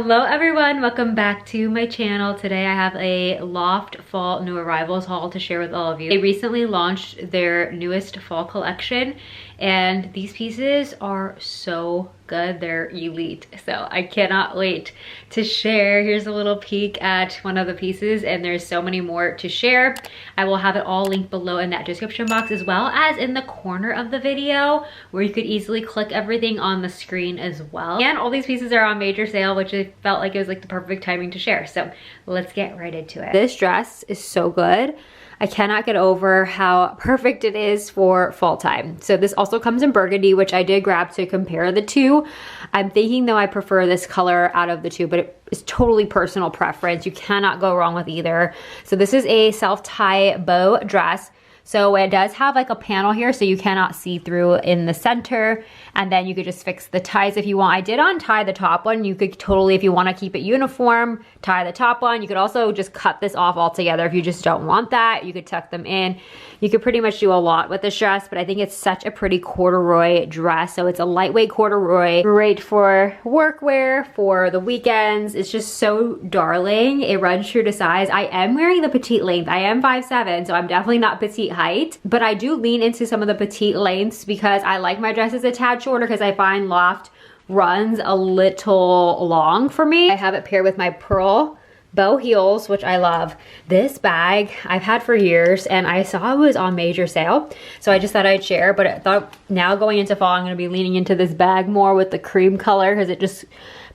Hello everyone, welcome back to my channel. Today I have a Loft Fall New Arrivals haul to share with all of you. They recently launched their newest fall collection and these pieces are so good. They're elite, so I cannot wait to share. Here's a little peek at one of the pieces and there's so many more to share. I will have it all linked below in that description box, as well as in the corner of the video where you could easily click everything on the screen as well. And all these pieces are on major sale, which I felt like it was like the perfect timing to share. So let's get right into it. This dress is so good. I cannot get over how perfect it is for fall time. So this also comes in burgundy, which I did grab to compare the two. I'm thinking though I prefer this color out of the two, but it is totally personal preference. You cannot go wrong with either. So this is a self-tie bow dress. So it does have like a panel here so you cannot see through in the center, and then you could just fix the ties if you want. I did untie the top one. You could totally, if you want to keep it uniform, tie the top one. You could also just cut this off altogether if you just don't want that. You could tuck them in. You could pretty much do a lot with this dress, but I think it's such a pretty corduroy dress. So it's a lightweight corduroy, great for workwear, for the weekends. It's just so darling. It runs true to size. I am wearing the petite length. I am 5'7", so I'm definitely not petite height, but I do lean into some of the petite lengths because I like my dresses a tad shorter because I find Loft runs a little long for me. I have it paired with my pearl bow heels, which I love. This bag I've had for years and I saw it was on major sale, so I just thought I'd share. But I thought now going into fall I'm going to be leaning into this bag more with the cream color because it just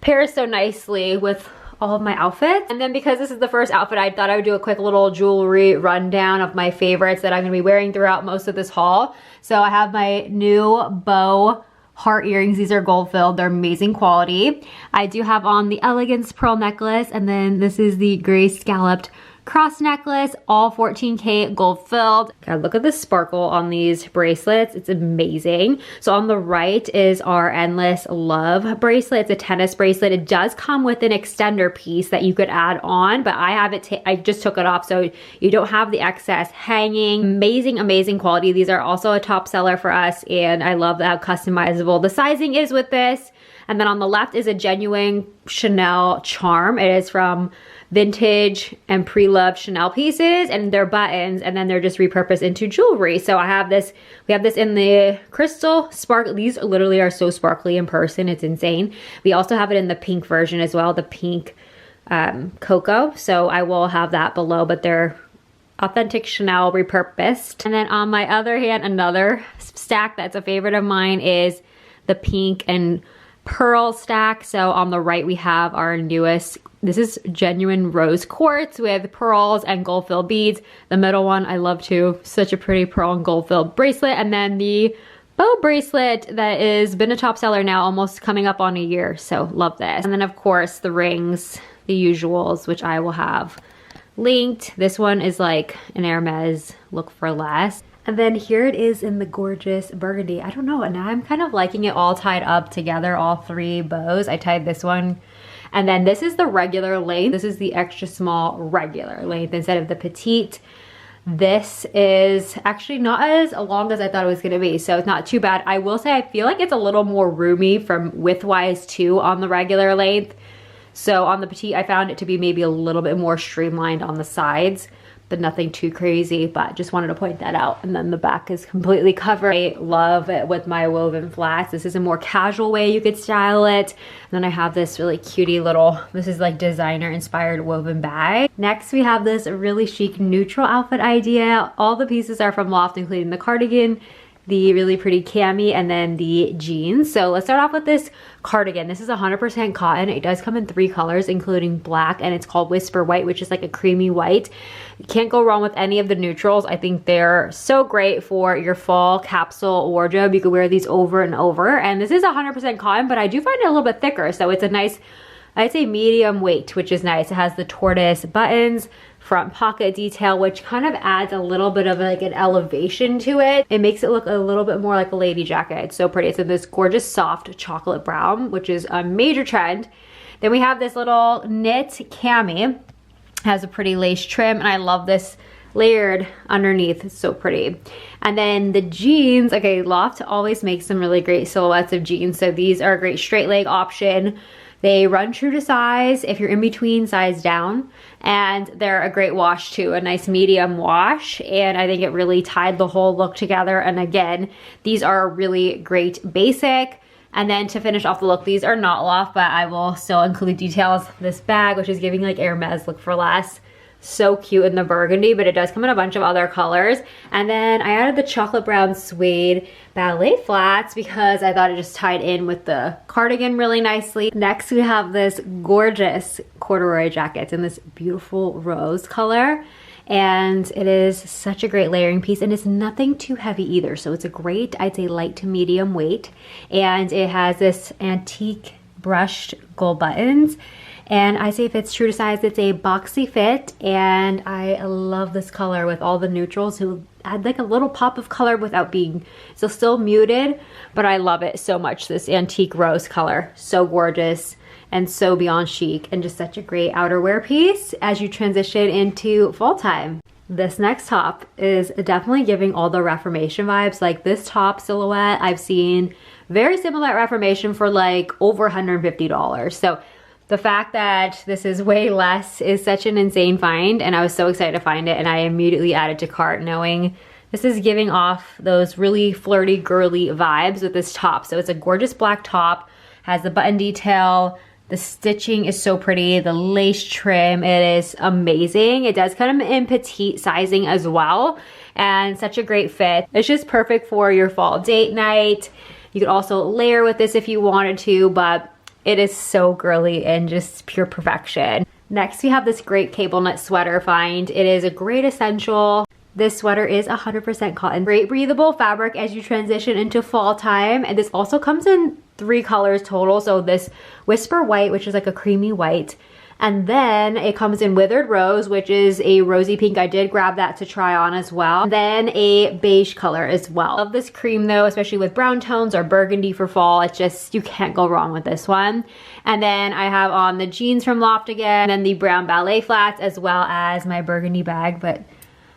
pairs so nicely with all of my outfits. And then because this is the first outfit, I thought I would do a quick little jewelry rundown of my favorites that I'm going to be wearing throughout most of this haul. So I have my new bow heart earrings. These are gold filled. They're amazing quality. I do have on the Elegance pearl necklace, and then this is the gray scalloped cross necklace, all 14K gold filled. God, look at the sparkle on these bracelets. It's amazing. So on the right is our Endless Love bracelet. It's a tennis bracelet. It does come with an extender piece that you could add on, but I have it, I just took it off so you don't have the excess hanging. Amazing, amazing quality. These are also a top seller for us, and I love how customizable the sizing is with this. And then on the left is a genuine Chanel charm. It is from vintage and pre-loved Chanel pieces, and they're buttons, and then they're just repurposed into jewelry. So I have this, we have this in the crystal sparkle. These literally are so sparkly in person, it's insane. We also have it in the pink version as well, the pink cocoa. So I will have that below, but they're authentic Chanel repurposed. And then on my other hand, another stack that's a favorite of mine is the pink and pearl stack. So on the right we have our newest, this is genuine rose quartz with pearls and gold filled beads. The middle one I love too, such a pretty pearl and gold filled bracelet. And then the bow bracelet that is been a top seller now, almost coming up on a year, so love this. And then of course the rings, the usuals, which I will have linked. This one is like an Hermes look for less. And then here it is in the gorgeous burgundy. I don't know, now I'm kind of liking it all tied up together, all three bows. I tied this one. And then this is the regular length. This is the extra small regular length instead of the petite. This is actually not as long as I thought it was gonna be, so it's not too bad. I will say I feel like it's a little more roomy from width-wise too on the regular length. So on the petite, I found it to be maybe a little bit more streamlined on the sides, but nothing too crazy, but just wanted to point that out. And then the back is completely covered. I love it with my woven flats. This is a more casual way you could style it. And then I have this really cutie little, this is like designer inspired woven bag. Next we have this really chic neutral outfit idea. All the pieces are from Loft, including the cardigan, the really pretty cami, and then the jeans. So let's start off with this cardigan. This is 100% cotton. It does come in 3 colors, including black, and it's called Whisper White, which is like a creamy white. You can't go wrong with any of the neutrals. I think they're so great for your fall capsule wardrobe. You could wear these over and over. And this is 100% cotton, but I do find it a little bit thicker. So it's a nice, I'd say medium weight, which is nice. It has the tortoise buttons, front pocket detail, which kind of adds a little bit of like an elevation to it. It makes it look a little bit more like a lady jacket. It's so pretty. It's in this gorgeous soft chocolate brown, which is a major trend. Then we have this little knit cami. Has a pretty lace trim, and I love this layered underneath. It's so pretty. And then the jeans, okay, Loft always makes some really great silhouettes of jeans. So these are a great straight leg option They run true to size if you're in between, size down, and they're a great wash too, a nice medium wash, and I think it really tied the whole look together. And again, these are a really great basic. And then to finish off the look, these are not LOFT, but I will still include details. This bag, which is giving like Hermes look for less. So cute in the burgundy, but it does come in a bunch of other colors. And then I added the chocolate brown suede ballet flats because I thought it just tied in with the cardigan really nicely. Next, we have this gorgeous corduroy jacket in this beautiful rose color. And it is such a great layering piece, and it's nothing too heavy either. So it's a great, I'd say light to medium weight. And it has this antique brushed gold buttons. And I say if it's true to size, it's a boxy fit, and I love this color with all the neutrals who add like a little pop of color without being so still muted, but I love it so much. This antique rose color, so gorgeous and so beyond chic, and just such a great outerwear piece as you transition into fall time. This next top is definitely giving all the Reformation vibes. Like this top silhouette, I've seen very similar at Reformation for like over $150. So the fact that this is way less is such an insane find, and I was so excited to find it, and I immediately added to cart knowing this is giving off those really flirty, girly vibes with this top. So it's a gorgeous black top, has the button detail, the stitching is so pretty, the lace trim, it is amazing. It does come in petite sizing as well, and such a great fit. It's just perfect for your fall date night. You could also layer with this if you wanted to, but it is so girly and just pure perfection. Next, we have this great cable knit sweater find. It is a great essential. This sweater is 100% cotton. Great breathable fabric as you transition into fall time. And this also comes in 3 colors total. So this whisper white, which is like a creamy white. And then it comes in withered rose, which is a rosy pink. I did grab that to try on as well. Then a beige color as well. Love this cream though, especially with brown tones or burgundy for fall. It's just, you can't go wrong with this one. And then I have on the jeans from LOFT again, and then the brown ballet flats, as well as my burgundy bag, but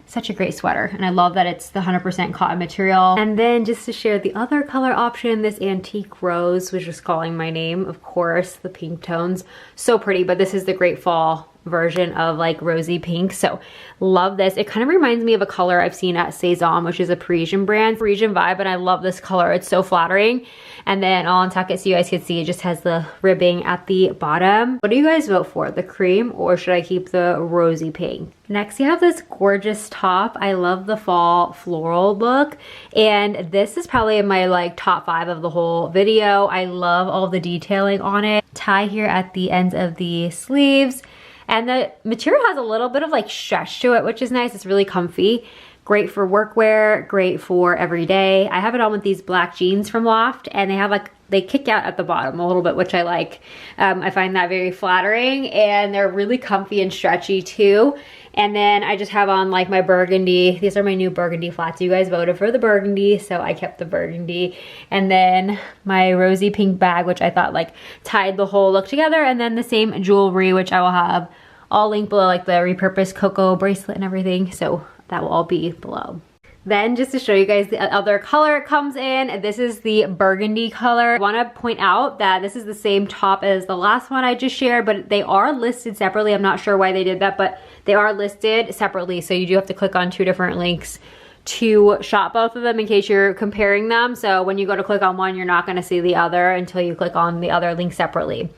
such a great sweater, and I love that it's the 100% cotton material. And then just to share the other color option, this antique rose, which is calling my name, of course, the pink tones. So pretty, but this is the great fall version of like rosy pink. So love this. It kind of reminds me of a color I've seen at Cezanne, which is a Parisian brand, Parisian vibe, and I love this color. It's so flattering. And then I'll untuck it so you guys can see it just has the ribbing at the bottom. What do you guys vote for? The cream, or should I keep the rosy pink? Next, you have this gorgeous top. I love the fall floral look, and this is probably in my like top 5 of the whole video. I love all the detailing on it. Tie here at the ends of the sleeves, and the material has a little bit of like stretch to it, which is nice. It's really comfy. Great for workwear, great for every day. I have it on with these black jeans from LOFT, and they have like, they kick out at the bottom a little bit, which I like. I find that very flattering, and they're really comfy and stretchy too. And then I just have on like my burgundy. These are my new burgundy flats. You guys voted for the burgundy, so I kept the burgundy. And then my rosy pink bag, which I thought like tied the whole look together. And then the same jewelry, which I will have all linked below, like the repurposed cocoa bracelet and everything. So that will all be below. Then just to show you guys the other color it comes in, this is the burgundy color. I wanna point out that this is the same top as the last one I just shared, but they are listed separately. I'm not sure why they did that, but they are listed separately. So you do have to click on 2 different links to shop both of them in case you're comparing them. So when you go to click on one, you're not gonna see the other until you click on the other link separately.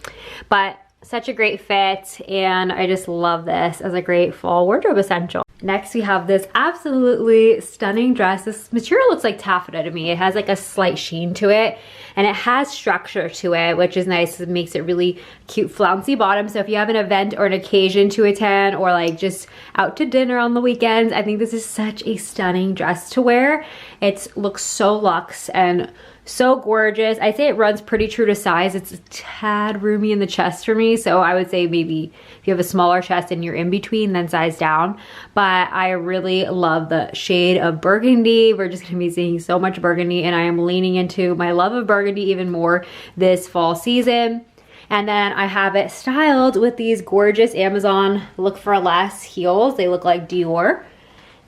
But such a great fit, and I just love this as a great fall wardrobe essential. Next, we have this absolutely stunning dress. This material looks like taffeta to me. It has like a slight sheen to it, and it has structure to it, which is nice. It makes it really cute, flouncy bottom. So if you have an event or an occasion to attend, or like just out to dinner on the weekends, I think this is such a stunning dress to wear. It looks so luxe and so gorgeous. I say it runs pretty true to size. It's a tad roomy in the chest for me, so I would say maybe if you have a smaller chest and you're in between, then size down. But I really love the shade of burgundy. We're just gonna be seeing so much burgundy, and I am leaning into my love of burgundy even more this fall season. And then I have it styled with these gorgeous Amazon look for less heels. They look like Dior.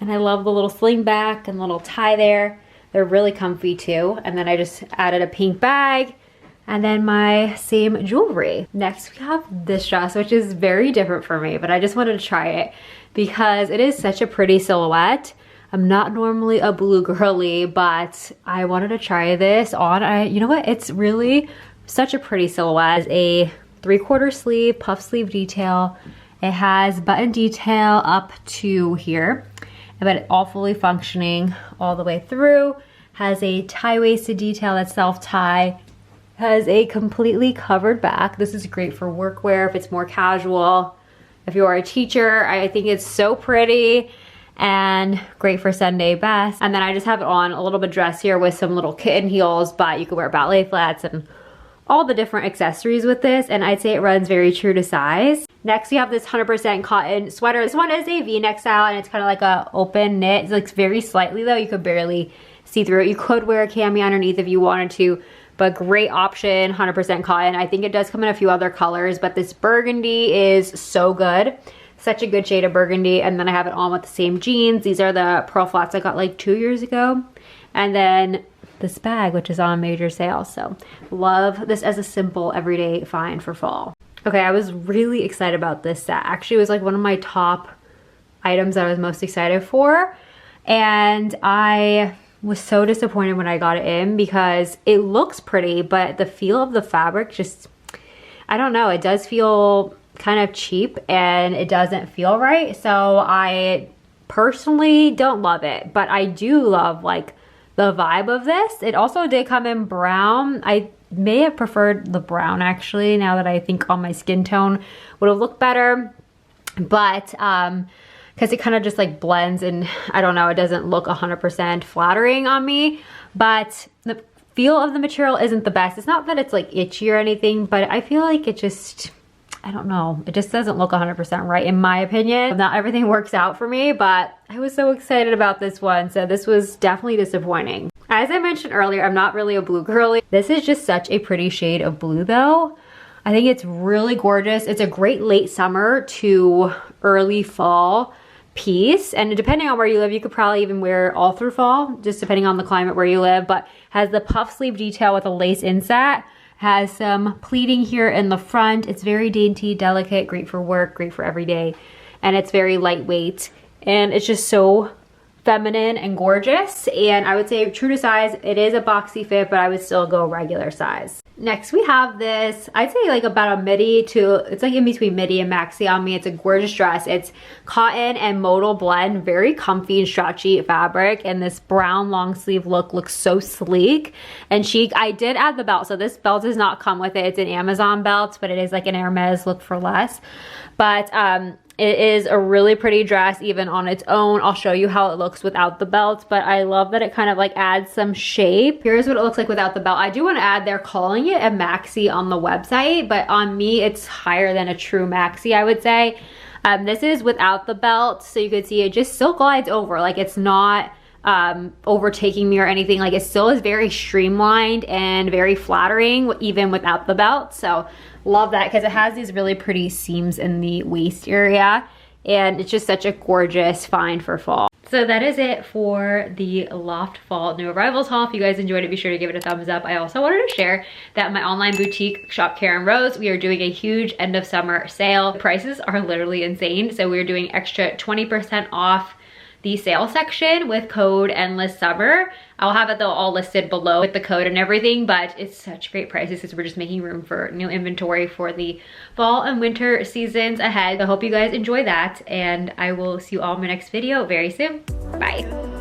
And I love the little sling back and little tie there. They're really comfy too. And then I just added a pink bag, and then my same jewelry. Next, we have this dress, which is very different for me, but I just wanted to try it because it is such a pretty silhouette. I'm not normally a blue girly, but I wanted to try this on. You know what? It's really such a pretty silhouette. It's a 3/4 sleeve, puff sleeve detail. It has button detail up to here, but it's all fully functioning all the way through. Has a tie-waisted detail that's self-tie. Has a completely covered back. This is great for workwear if it's more casual. If you are a teacher, I think it's so pretty and great for Sunday best. And then I just have it on a little bit dressier with some little kitten heels, but you could wear ballet flats and all the different accessories with this, and I'd say it runs very true to size. Next, we have this 100% cotton sweater. This one is a V-neck style, and it's kind of like a open knit. It's like very slightly though, you could barely see through it. You could wear a cami underneath if you wanted to, but great option, 100% cotton. I think it does come in a few other colors, but this burgundy is so good. Such a good shade of burgundy. And then I have it on with the same jeans. These are the pearl flats I got like 2 years ago. And then this bag, which is on major sale. So love this as a simple everyday find for fall. Okay, I was really excited about this set. Actually, it was like one of my top items that I was most excited for. And I was so disappointed when I got it in because it looks pretty, but the feel of the fabric just, I don't know, it does feel kind of cheap and it doesn't feel right. So I personally don't love it, but I do love like the vibe of this. It also did come in brown. I may have preferred the brown actually, now that I think on my skin tone would have looked better, but because it kind of just like blends and I don't know, it doesn't look 100% flattering on me, but the feel of the material isn't the best. It's not that it's like itchy or anything, but I feel like it just, I don't know, it just doesn't look 100% right in my opinion. Not everything works out for me, but I was so excited about this one, so this was definitely disappointing. As I mentioned earlier, I'm not really a blue girly. This is just such a pretty shade of blue though. I think it's really gorgeous. It's a great late summer to early fall piece, and depending on where you live, you could probably even wear it all through fall, just depending on the climate where you live, but has the puff sleeve detail with a lace inset. Has some pleating here in the front. It's very dainty, delicate, great for work, great for every day. And it's very lightweight. And it's just so feminine and gorgeous. And I would say true to size, it is a boxy fit, but I would still go regular size. Next we have this, I'd say like about a midi to, it's like in between midi and maxi on me. It's a gorgeous dress. It's cotton and modal blend, very comfy and stretchy fabric, and this brown long sleeve look looks so sleek and chic. I did add the belt, so this belt does not come with it. It's an Amazon belt, but it is like an Hermes look for less. But it is a really pretty dress even on its own. I'll show you how it looks without the belt, but I love that it kind of like adds some shape. Here's what it looks like without the belt. I do want to add, they're calling it a maxi on the website, but on me it's higher than a true maxi, I would say. This is without the belt, so you could see it just still glides over. Like it's not overtaking me or anything. Like it still is very streamlined and very flattering even without the belt. So love that because it has these really pretty seams in the waist area and it's just such a gorgeous find for fall. So that is it for the Loft Fall New Arrivals haul. If you guys enjoyed it, be sure to give it a thumbs up. I also wanted to share that my online boutique shop, Karen Rose, we are doing a huge end of summer sale. The prices are literally insane. So we're doing extra 20% off the sale section with code Endless Summer. I'll have it though all listed below with the code and everything, but it's such great prices because we're just making room for new inventory for the fall and winter seasons ahead. I hope you guys enjoy that and I will see you all in my next video very soon. Bye.